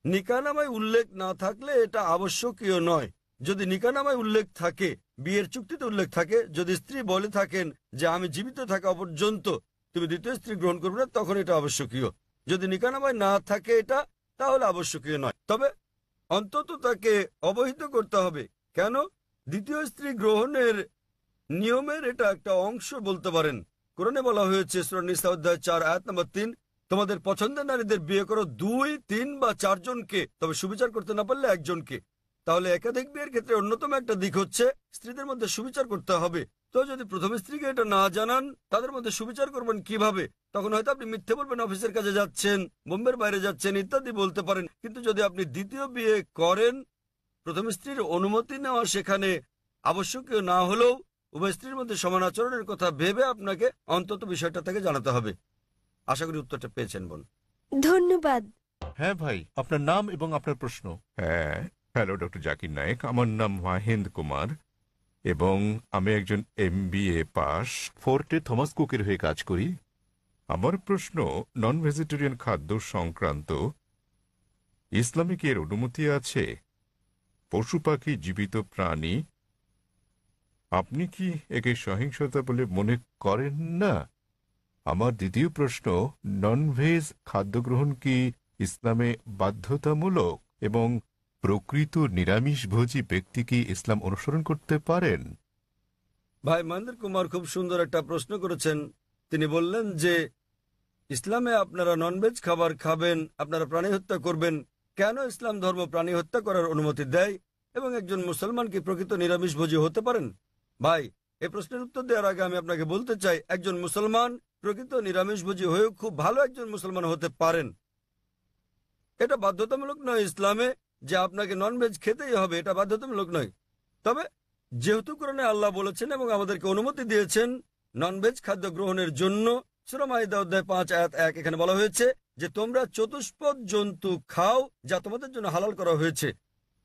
নিকাহনামায় উল্লেখ না থাকলে এটা আবশ্যকীয় নয়। যদি নিকাহনামায় উল্লেখ থাকে, বিয়ের চুক্তিতে উল্লেখ থাকে, যদি স্ত্রী বলে থাকেন যে আমি জীবিত থাকা পর্যন্ত তুমি দ্বিতীয় স্ত্রী গ্রহণ করবে না, তখন এটা আবশ্যকীয়। যদি নিকাহনামায় না থাকে এটা, তাহলে আবশ্যকীয় নয়। তবে অন্তত তাকে অবহিত করতে হবে। কেন? দ্বিতীয় স্ত্রী গ্রহণের নিয়মের এটা একটা অংশ বলতে পারেন। কোরআনে বলা হয়েছে সূরা নিসা অধ্যায় 4 আয়াত নম্বর 3, তোমাদের পছন্দের নারীদের বিয়ে করো 2, 3 বা 4 জনকে, তবে সুবিচার করতে না পারলে একজনকে। তাহলে একাধিক বিয়ের ক্ষেত্রে অন্যতম একটা দিক হচ্ছে স্ত্রীদের মধ্যে সুবিচার করতে হবে। তো যদি প্রথম স্ত্রীকে এটা না জানান, তাদের মধ্যে সুবিচার করবেন কিভাবে? তখন হয়তো আপনি মিথ্যে বলবেন, অফিসের কাজে যাচ্ছেন, বোম্বের বাইরে যাচ্ছেন ইত্যাদি বলতে পারেন। কিন্তু যদি আপনি দ্বিতীয় বিয়ে করেন, প্রথম স্ত্রীর অনুমতি নেওয়া সেখানে আবশ্যকীয় না হলেও উভয় স্ত্রীর মধ্যে সমান আচরণের কথা ভেবে আপনাকে অন্তত বিষয়টা থেকে জানাতে হবে। আশা করি উত্তরটা পেয়েছেন বোন।
ধন্যবাদ।
হ্যাঁ ভাই, আপনার নাম এবং আপনার প্রশ্ন।
হ্যাঁ, হ্যালো ডক্টর জাকির নায়েক, আমার নাম মাহেন্দ্র কুমার এবং আমি একজন MBA পাস।
ফোর্টে থমাস কুকের হয়ে কাজ করি।
আমার প্রশ্ন নন ভেজিটেরিয়ান খাদ্য সংক্রান্ত। ইসলামে কি এর অনুমতি আছে? পশু পাখি জীবিত প্রাণী, আপনি কি একে সহিংসতা বলে মনে করেন না?
আমার দ্বিতীয় প্রশ্ন, ননভেজ খাদ্য গ্রহণ কি ইসলামে বাধ্যতামূলক এবং প্রকৃত নিরামিষভোজী ব্যক্তি কি ইসলাম অনুসরণ করতে পারেন?
ভাই মহেন্দ্র কুমার খুব সুন্দর একটা প্রশ্ন করেছেন। তিনি বললেন যে ইসলামে আপনারা ননভেজ খাবার খাবেন, আপনারা প্রাণী হত্যা করবেন। কেন ইসলাম ধর্ম প্রাণী হত্যা করার অনুমতি দেয়? এবং একজন মুসলমান কি প্রকৃত নিরামিষভোজী হতে পারেন? ভাই, এই প্রশ্নের উত্তর দেওয়ার আগে আমি আপনাকে বলতে চাই, একজন মুসলমান প্রকৃত নিরামিষভোজী হয়েও খুব ভালো একজন মুসলমান হতে পারেন। এটা বাধ্যতামূলক নয় ইসলামে যে আপনাকে ননভেজ খেতেই হবে, এটা বাধ্যতামূলক নয়। তবে যেহেতু কোরআনে আল্লাহ বলেছেন এবং আমাদেরকে অনুমতি দিয়েছেন ননভেজ খাদ্য গ্রহণের জন্য, সূরা মাইদা অধ্যায় 5 আয়াত 1 এখানে বলা হয়েছে যে তোমরা চতুষ্পদ জন্তু খাও যা তোমাদের জন্য হালাল করা হয়েছে।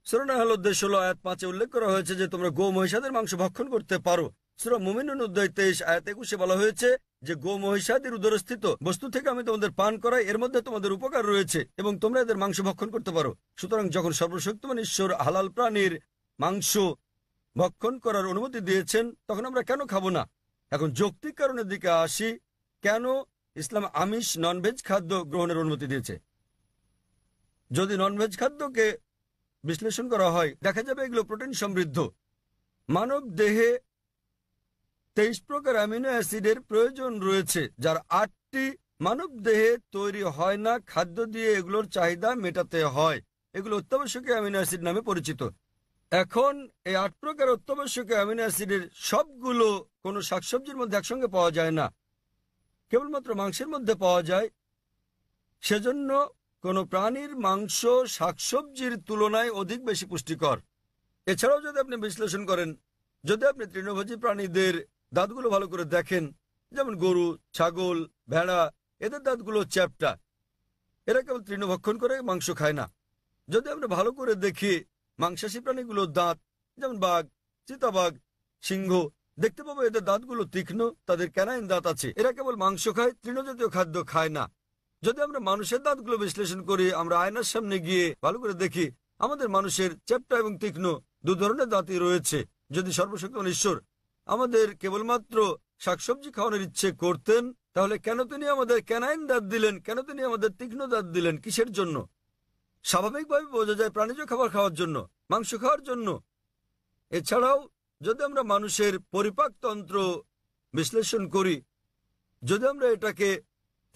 সূরা নাহল অধ্যায় 16 আয়াত 5 উল্লেখ করা হয়েছে যে তোমরা গো মহিষাদের মাংস ভক্ষণ করতে পারো। সূরা মুমিনুন অধ্যায় 23 আয়াত 21 বলা হয়েছে যে গো মহিষাদের উদরস্থিত বস্তু থেকে আমি তোমাদের পান করাই, এর মধ্যে তোমাদের উপকার রয়েছে এবং তোমরা এদের মাংস ভক্ষণ করতে পারো। সুতরাং যখন সর্বশক্তিমান ঈশ্বর হালাল প্রাণীর মাংস ভক্ষণ করার অনুমতি দিয়েছেন, তখন আমরা কেন খাবো না? এখন যৌক্তিক কারণের দিকে আসি, কেন ইসলাম আমিষ ননভেজ খাদ্য গ্রহণের অনুমতি দিয়েছে। যদি ননভেজ খাদ্যকে বিশ্লেষণ করা হয়, দেখা যাবে এগুলো প্রোটিন সমৃদ্ধ। মানব দেহে 23 প্রকার অ্যামিনো অ্যাসিডের প্রয়োজন রয়েছে, যার 8টি মানব দেহে তৈরি হয় না, খাদ্য দিয়ে এগুলোর চাহিদা মেটাতে হয়। এগুলো অত্যাবশ্যকীয় অ্যামিনো অ্যাসিড নামে পরিচিত। এখন এই 8 প্রকার অত্যাবশ্যকীয় অ্যামিনো অ্যাসিডের সবগুলো কোনো শাকসবজির মধ্যে একসঙ্গে পাওয়া যায় না, কেবলমাত্র মাংসের মধ্যে পাওয়া যায়। সেজন্য কোনো প্রাণীর মাংস শাকসবজির তুলনায় অধিক বেশি পুষ্টিকর। এছাড়াও যদি আপনি বিশ্লেষণ করেন, যদি আপনি তৃণভোজী প্রাণীদের দাঁতগুলো ভালো করে দেখেন, যেমন গরু, ছাগল, ভেড়া, এদের দাঁতগুলো চ্যাপ্টা, এরা কেবল তৃণভক্ষণ করে, মাংস খায় না। যদি আমরা ভালো করে দেখি মাংসাশী প্রাণীগুলোর দাঁত, যেমন বাঘ, চিতাবাঘ, সিংহ, দেখতে পাবো এদের দাঁতগুলো তীক্ষ্ণ, তাদের ক্যানাইন দাঁত আছে। এরা কেবল মাংস খায়, তৃণজাতীয় খাদ্য খায় না। যদি আমরা মানুষের দাঁতগুলো বিশ্লেষণ করি, আমরা আয়নার সামনে গিয়ে ভালো করে দেখি আমাদের মানুষের চ্যাপ্টা এবং তীক্ষ্ণ 2 ধরনের দাঁতই রয়েছে। যদি সর্বশক্তিমান ঈশ্বর আমাদের কেবলমাত্র শাকসবজি খাওয়ানোর ইচ্ছে করতেন, তাহলে কেন তিনি আমাদের ক্যানাইন দাঁত দিলেন? কেন তিনি আমাদের তীক্ষ্ণ দাঁত দিলেন? কিসের জন্য? স্বাভাবিকভাবে বোঝা যায় প্রাণীজ খাবার খাওয়ার জন্য, মাংস খাওয়ার জন্য। এছাড়াও যদি আমরা মানুষের পরিপাকতন্ত্র বিশ্লেষণ করি, যদি আমরা এটাকে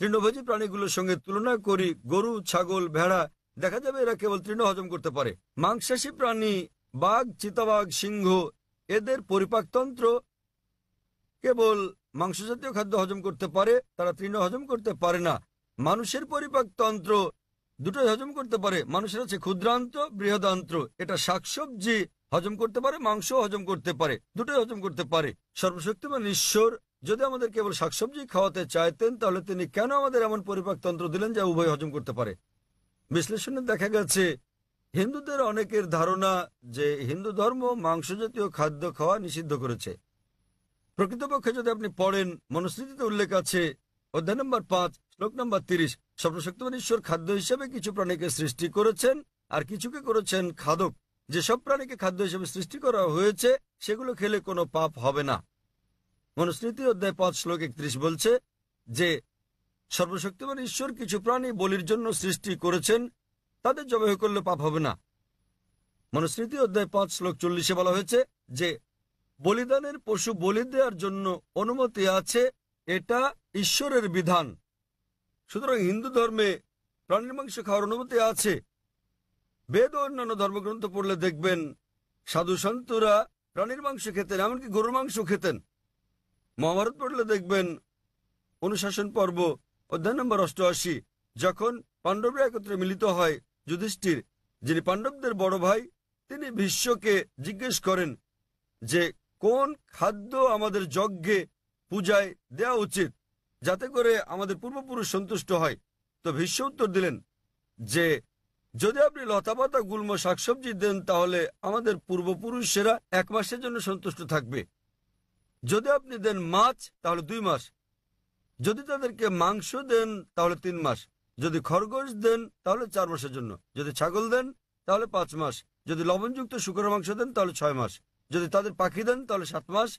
তৃণভোজী প্রাণীগুলোর সঙ্গে তুলনা করি, গরু, ছাগল, ভেড়া, দেখা যাবে এরা কেবল তৃণ হজম করতে পারে। মাংসাশী প্রাণী বাঘ, চিতাবাঘ, সিংহ, এদের পরিপাকতন্ত্র কেবল মাংসজাতীয় খাদ্য হজম করতে পারে, তারা তৃণ হজম করতে পারে না। মানুষের পরিপাকতন্ত্র দুটোই হজম করতে পারে। মানুষের আছে ক্ষুদ্রান্ত, বৃহদান্ত্র। এটা শাকসবজি হজম করতে পারে, মাংস হজম করতে পারে, দুটোই হজম করতে পারে। সর্বশক্তিমান ঈশ্বর যদি আমাদের কেবল শাকসবজি খাওয়াতে চাইতেন, তাহলে তিনি কেন আমাদের এমন পরিপাকতন্ত্র দিলেন যা উভয় হজম করতে পারে? বিশ্লেষণে দেখা গেছে হিন্দুদের অনেকের ধারণা যে হিন্দু ধর্ম মাংসজাতীয় খাদ্য খাওয়া নিষিদ্ধ করেছে। প্রকৃতপক্ষে যদি আপনি পড়েন, মনুস্মৃতিতে উল্লেখ আছে অধ্যায় নম্বর 5 শ্লোক নম্বর 30, সর্বশক্তিমান ঈশ্বর খাদ্য হিসেবে কিছু প্রাণীকে সৃষ্টি করেছেন আর কিছুকে করেছেন খাদক। যেসব প্রাণীকে খাদ্য হিসেবে সৃষ্টি করা হয়েছে সেগুলো খেলে কোনো পাপ হবে না। মনুস্মৃতি অধ্যায় 5 শ্লোক 31 বলছে যে সর্বশক্তিমান ঈশ্বর কিছু প্রাণী বলির জন্য সৃষ্টি করেছেন, তাদের জবাই করলে পাপ হবে না। মনুস্মৃতি অধ্যায় 5 শ্লোক 40 বলা হয়েছে যে বলিদানের পশু বলি দেওয়ার জন্য অনুমতি আছে, এটা ঈশ্বরের বিধান। সুতরাং হিন্দু ধর্মে প্রাণীর মাংস খাওয়ার অনুমতি আছে। বেদ ও অন্যান্য ধর্মগ্রন্থ পড়লে দেখবেন সাধু সন্তরা প্রাণীর মাংস খেতেন, এমনকি গরুর মাংস খেতেন। মহাভারত পড়লে দেখবেন অনুশাসন পর্ব অধ্যায় নম্বর 88, যখন পাণ্ডবরা একত্রে মিলিত হয়, যুধিষ্ঠির যিনি পাণ্ডবদের বড় ভাই, তিনি ভীষ্মকে জিজ্ঞেস করেন যে কোন খাদ্য আমাদের যজ্ঞে পূজায় দেওয়া উচিত যাতে করে আমাদের পূর্বপুরুষ সন্তুষ্ট হয়। তো ভীষ্ম উত্তর দিলেন যে যদি আপনি লতাপাতা, গুল্ম, শাকসবজি দেন তাহলে আমাদের পূর্বপুরুষেরা 1 মাসের জন্য সন্তুষ্ট থাকবে। যদি আপনি দেন মাছ তাহলে 2 মাস, যদি তাদেরকে মাংস দেন তাহলে 3 মাস, যদি খরগোশ দেন তাহলে 4 মাসের জন্য, যদি ছাগল দেন তাহলে 5 মাস, যদি লবণযুক্ত শুকরের মাংস দেন তাহলে 6 মাস, যদি তাদের পাখি দেন তাহলে 7 মাস,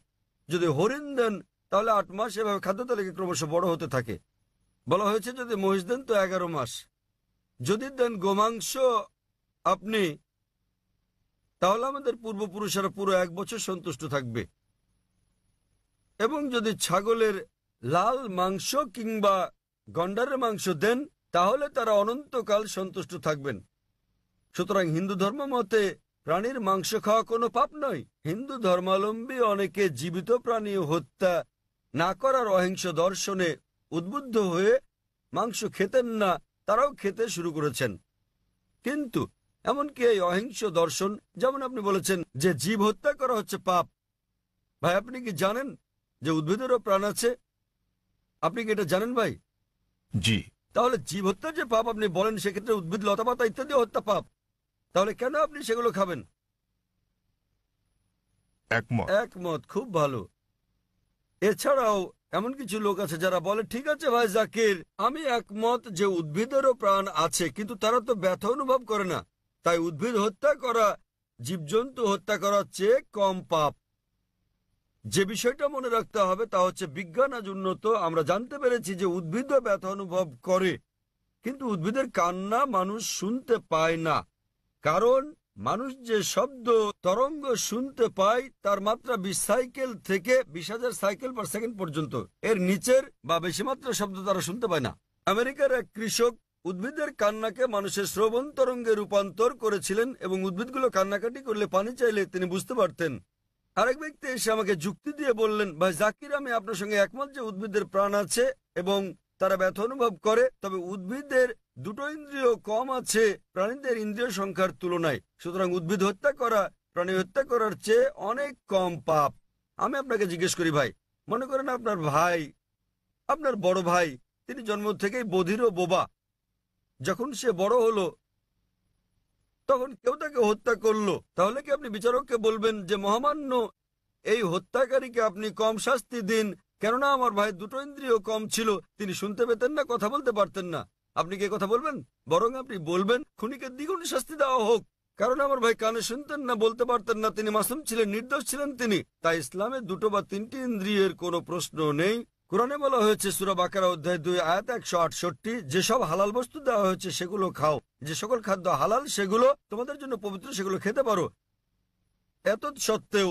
যদি হরিণ দেন তাহলে 8 মাস। এভাবে খাদ্য তালিকা ক্রমশ বড় হতে থাকে। বলা হয়েছে যদি মহিষ দেন তো 11 মাস, যদি দেন গোমাংস আপনি, তাহলে আমাদের পূর্বপুরুষেরা পুরো 1 বছর সন্তুষ্ট থাকবে। এবং যদি ছাগলের লাল মাংস কিংবা গন্ডারের মাংস দেন, তাহলে তারা অনন্তকাল সন্তুষ্ট থাকবেন। সুতরাং হিন্দু ধর্ম মতে প্রাণীর মাংস খাওয়া কোনো পাপ নয়। হিন্দু ধর্মাবলম্বী অনেকে জীবিত প্রাণী হত্যা না করার অহিংস দর্শনে উদ্বুদ্ধ হয়ে মাংস খেতেন না, তারাও খেতে শুরু করেছেন। কিন্তু এমনকি এই অহিংস দর্শন, যেমন আপনি বলেছেন যে জীব হত্যা করা হচ্ছে পাপ, ভাই আপনি কি জানেন যে উদ্ভিদেরও প্রাণ আছে? আপনি কি এটা জানেন ভাই?
জি।
তাহলে জীব হত্যা যে পাপ আপনি বলেন, সেক্ষেত্রে উদ্ভিদ লতাপাতা ইত্যাদি হত্যা পাপ, তাহলে কেন আপনি সেগুলো খাবেন?
একমত।
একমত, খুব ভালো। এছাড়াও এমন কিছু লোক আছে যারা বলে, ঠিক আছে ভাই জাকির, আমি একমত যে উদ্ভিদেরও প্রাণ আছে, কিন্তু তারা তো ব্যথা অনুভব করে না, তাই উদ্ভিদ হত্যা করা জীবজন্তু হত্যা করার চেয়ে কম পাপ। যে বিষয়টা মনে রাখতে হবে তা হচ্ছে বিজ্ঞান আজ উন্নত, আমরা জানতে পেরেছি যে উদ্ভিদও ব্যথা অনুভব করে, কিন্তু উদ্ভিদের কান্না মানুষ শুনতে পায় না। কারণ মানুষ যে শব্দ তরঙ্গ শুনতে পায় তার মাত্রা 20 সাইকেল থেকে 20,000 সাইকেল পার সেকেন্ড পর্যন্ত, এর নিচের বা বেশি মাত্রা শব্দ তারা শুনতে পায় না। আমেরিকার এক কৃষক উদ্ভিদের কান্নাকে মানুষের শ্রবণ তরঙ্গে রূপান্তর করেছিলেন এবং উদ্ভিদগুলো কান্নাকাটি করলে পানি চাইলে তিনি বুঝতে পারতেন। আরেক ব্যক্তি এসে আমাকে যুক্তি দিয়ে বললেন, ভাই জাকির, আমি আপনার সঙ্গে একমত যে উদ্ভিদের প্রাণ আছে এবং তারা ব্যথা অনুভব করে, তবে উদ্ভিদের দুটো ইন্দ্রিয় কম আছে প্রাণীদের ইন্দ্রিয় সংখ্যার তুলনায়, সুতরাং উদ্ভিদ হত্যা করা প্রাণী হত্যা করার চেয়ে অনেক কম পাপ। আমি আপনাকে জিজ্ঞেস করি ভাই, মনে করেন আপনার ভাই, আপনার বড় ভাই, তিনি জন্ম থেকেই বধির ও বোবা। যখন সে বড় হলো তখন কেউ তাকে হত্যা করলো, তাহলে কি আপনি বিচারককে বলবেন যে মহামান্য এই হত্যাকারীকে আপনি কম শাস্তি দিন, কেননা আমার ভাই দুটো ইন্দ্রিয় কম ছিল, তিনি শুনতে পেতেন না, কথা বলতে পারতেন না? আপনি কি কথা বলবেন? বরং আপনি বলবেন খুনিকে দ্বিগুণ শাস্তি দেওয়া হোক, কারণ আমার ভাই কানে শুনতেন না, বলতে পারতেন না, তিনি মাসুম ছিলেন, নির্দোষ ছিলেন তিনি। তাই ইসলামে দুটো বা তিনটি ইন্দ্রিয়ের কোনো প্রশ্ন নেই। কোরআনে বলা হয়েছে সূরা বাকারা অধ্যায় 2 আয়াত 168, যেসব হালাল বস্তু দেওয়া হয়েছে সেগুলো খাও, যে সকল খাদ্য হালাল সেগুলো তোমাদের জন্য পবিত্র, সেগুলো খেতে পারো। এত সত্ত্বেও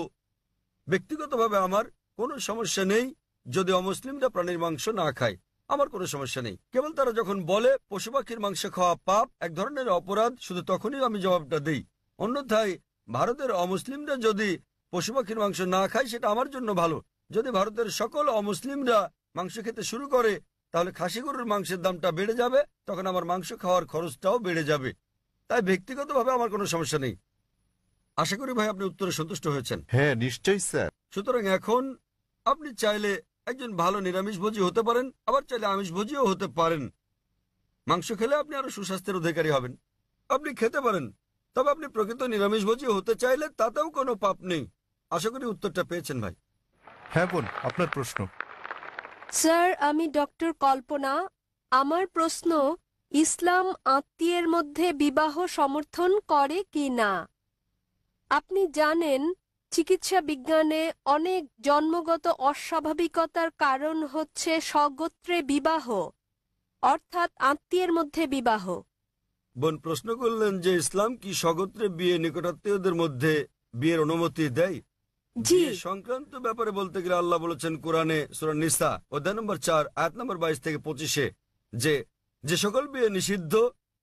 ব্যক্তিগতভাবে আমার কোনো সমস্যা নেই যদি অমুসলিমরা প্রাণীর মাংস না খায়, আমার কোনো সমস্যা নেই। কেবল তারা যখন বলে পশু পাখির মাংস খাওয়া পাপ, এক ধরনের অপরাধ, শুধু তখনই আমি জবাবটা দিই। অন্যথায় ভারতের অমুসলিমরা যদি পশু পাখির মাংস না খায় সেটা আমার জন্য ভালো। যদি ভারতের সকল অমুসলিমরা মাংস খেতে শুরু করে তাহলে খাসি গরুর মাংসের দামটা বেড়ে যাবে, তখন আমার মাংস খাওয়ার খরচটাও বেড়ে যাবে। তাই ব্যক্তিগতভাবে আমার কোনো সমস্যা নেই। আশা করি ভাই আপনি উত্তরে সন্তুষ্ট হয়েছেন।
হ্যাঁ, নিশ্চয়ই স্যার।
সুতরাং এখন আপনি চাইলে একজন ভালো নিরামিষভোজী হতে পারেন, আবার চাইলে আমিষভোজীও হতে পারেন। মাংস খেলে আপনি আরো সুস্বাস্থ্যের অধিকারী হবেন, আপনি খেতে পারেন। তবে আপনি প্রকৃত নিরামিষভোজী হতে চাইলে তাতেও কোনো পাপ নেই। আশা করি উত্তরটা পেয়েছেন ভাই।
হ্যাঁ বোন, আপনার প্রশ্ন।
স্যার, আমি ডক্টর কল্পনা। আমার প্রশ্ন, ইসলাম আত্মীয়ের মধ্যে বিবাহ সমর্থন করে কি না? আপনি জানেন চিকিৎসা বিজ্ঞানে অনেক জন্মগত অস্বাভাবিকতার কারণ হচ্ছে স্বগোত্রে বিবাহ, অর্থাৎ আত্মীয়ের মধ্যে বিবাহ।
বোন প্রশ্ন করলেন যে ইসলাম কি স্বগোত্রে বিয়ে, নিকটাত্মীয়দের মধ্যে বিয়ের অনুমতি দেয়?
জি।
বিয়ে সংক্রান্ত ব্যাপারে বলতে গেলে আল্লাহ বলেছেন কোরআনে সূরা নিসা অধ্যায় নম্বর 4 আয়াত নম্বর 22 থেকে 25 যে সকল বিয়ে নিষিদ্ধ,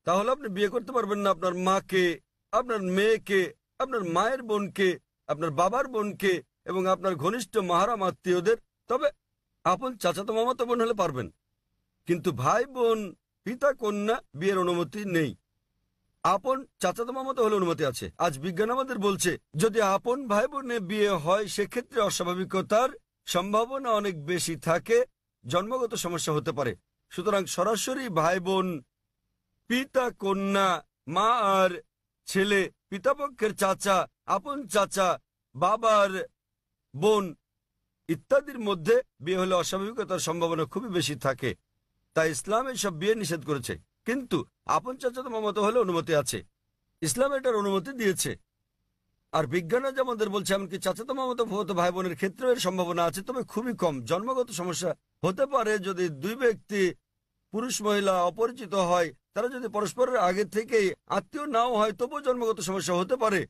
তাহলে আপনি বিয়ে করতে পারবেন না আপনার মাকে, আপনার মেয়েকে, আপনার মায়ের বোনকে, আপনার বাবার বোনকে এবং আপনার ঘনিষ্ঠ মাহারাম আত্মীয়দের। তবে আপন চাচাতো মামাতো বোন হলে পারবেন, কিন্তু ভাই বোন, পিতা কন্যা বিয়ের অনুমতি নেই। আপন চাচাতো মামাতো হলে অনুমতি আছে। আজ বিজ্ঞান আমাদের বলছে যদি আপন ভাই বোনে বিয়ে হয় সেক্ষেত্রে অস্বাভাবিকতার সম্ভাবনা অনেক বেশি থাকে, জন্মগত সমস্যা হতে পারে। সুতরাং সরাসরি ভাই বোন, পিতা কন্যা, মা আর ছেলে, পিতাপক্ষের চাচা, আপন চাচা, বাবার বোন ইত্যাদির মধ্যে বিয়ে হলে অস্বাভাবিকতার সম্ভাবনা খুবই বেশি থাকে। তাই ইসলাম এসব বিয়ে নিষেধ করেছে, কিন্তু আপন চাচাতো মামাতো হলে অনুমতি আছে। ইসলাম এটার অনুমতি দিয়েছে। আর বিজ্ঞান আজ আমাদের বলছে এমনকি চাচাতো মামাতো ফুফাতো ভাই বোনের ক্ষেত্রেও এর সম্ভাবনা আছে, তবে খুবই কম। জন্মগত সমস্যা হতে পারে যদি দুই ব্যক্তি, পুরুষ মহিলা অপরিচিত হয়, তারা যদি পরস্পরের আগে থেকেই আত্মীয় নাও হয় তবুও জন্মগত সমস্যা হতে পারে।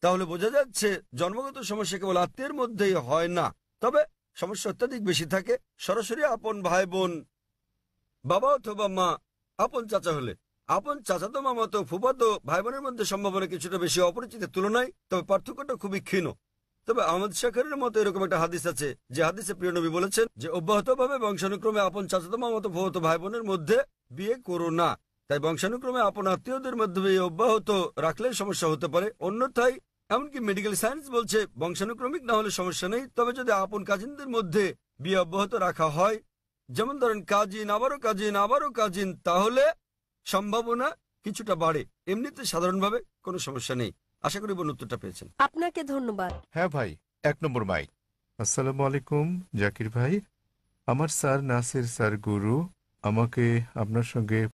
তাহলে বোঝা যাচ্ছে জন্মগত সমস্যা কেবল আত্মীয়ের মধ্যেই হয় না, তবে সমস্যা অত্যাধিক বেশি থাকে সরাসরি আপন ভাই বোন বাবা অথবা মা আপন চাচা হলে আপন চাচাতো মামাতো ফুফাতো ভাই বোনের মধ্যে সম্ভাবনা কিছুটা বেশি অপরিচিতের তুলনায়, তবে পার্থক্যটা খুবই ক্ষীণ। তবে আহমদ শাকরের মতো এরকম একটা হাদিস আছে, যে হাদিসে প্রিয় নবী বলেছেন যে অব্যাহতভাবে বংশানুক্রমে আপন চাচাতো মামাতো ফুফাতো ভাই বোনের মধ্যে বিয়ে করো না। তাই বংশানুক্রমে আপন আত্মীয়দের মধ্যে বিয়ে অব্যাহত রাখলে সমস্যা হতে পারে। অন্যথায় এমনকি মেডিকেল সায়েন্স বলছে বংশানুক্রমিক না হলে সমস্যা নেই, তবে যদি আপন কাজিনদের মধ্যে বিয়ে অব্যাহত রাখা হয়, যেমন ধরেন কাজিন আবারও কাজিন আবারও কাজিন, তাহলে সম্ভাবনা কিছুটা বাড়ে। এমনিতে সাধারণভাবে কোনো সমস্যা নেই। আশা করি বোন উত্তরটা পেয়েছেন।
আপনাকে ধন্যবাদ।
হ্যাঁ ভাই, 1 নম্বর মাইক।
আসসালামু আলাইকুম জাকির ভাই। আমার স্যার নাসির স্যার গুরু আমাকে আপনার সঙ্গে